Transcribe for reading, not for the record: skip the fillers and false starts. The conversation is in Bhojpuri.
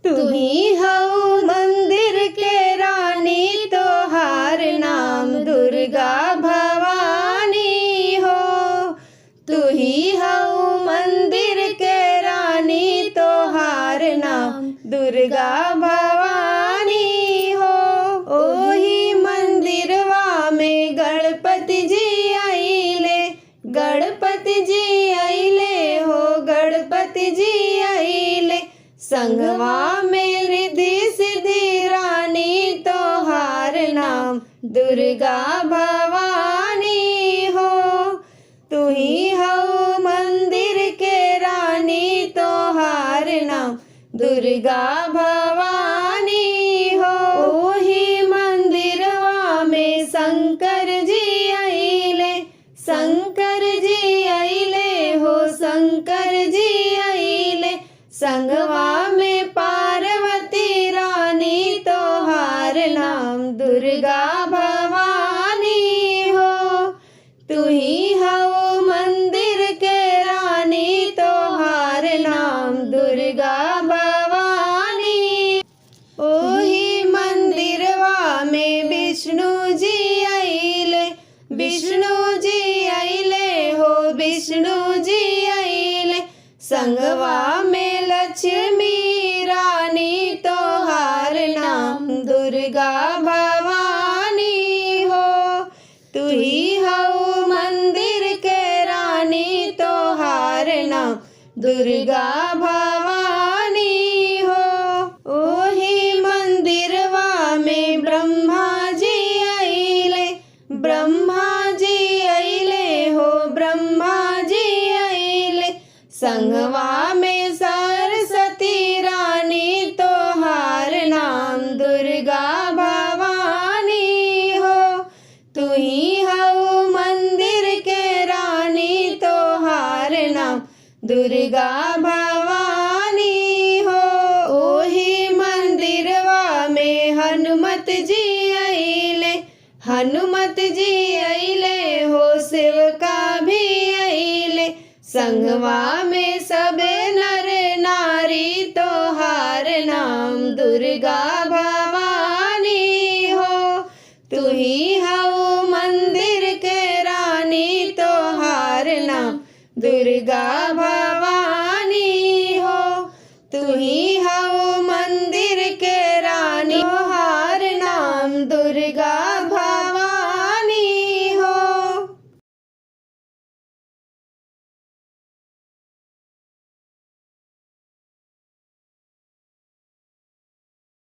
तू ही हऊ मंदिर के रानी, तोहार नाम दुर्गा भवानी हो। तू ही हऊ मंदिर के रानी, तोहार नाम दुर्गा भवानी हो। ओही मंदिरवा में गणपति जी आइले, गणपति जी आइले हो, गणपति जी आइले। संगवा में रिद्धि सिद्धि रानी, तोहार नाम दुर्गा भवानी हो। तू ही हऊ मंदिर के रानी, तोहार नाम दुर्गा भवानी हो। ओही मंदिरवा में शंकर जी आइले, शंकर जी आइले हो, शंकर जी आइले। संगवा में पार्वती रानी, तोहार नाम दुर्गा भवानी हो। तू ही हऊ मंदिर के रानी, तोहार नाम दुर्गा भवानी। ओही मंदिरवा में विष्णु जी आइले, विष्णु जी आइले हो, विष्णु जी आइले। संगवा में लक्ष्मी रानी, तोहार नाम दुर्गा भवानी हो। तू ही हऊ मंदिर के रानी, तोहार नाम दुर्गा भवानी हो। ओही मंदिरवा में ब्रह्मा जी आइले, ब्रह्मा जी आइले हो, ब्रह्मा जी आइले। संगवा में सरस्वती रानी, तोहार नाम दुर्गा भवानी हो। तू ही हऊ मंदिर के रानी, तोहार नाम दुर्गा भवानी हो। ओही मंदिरवा में हनुमत जी आइले, हनुमत जी आइले हो, सेवका भी आइले। संगवा में सब नर नारी, तोहार नाम दुर्गा भवानी हो। तू ही हऊ मंदिर के रानी, तोहार नाम दुर्गा भवानी हो। तू ही हऊ मंदिर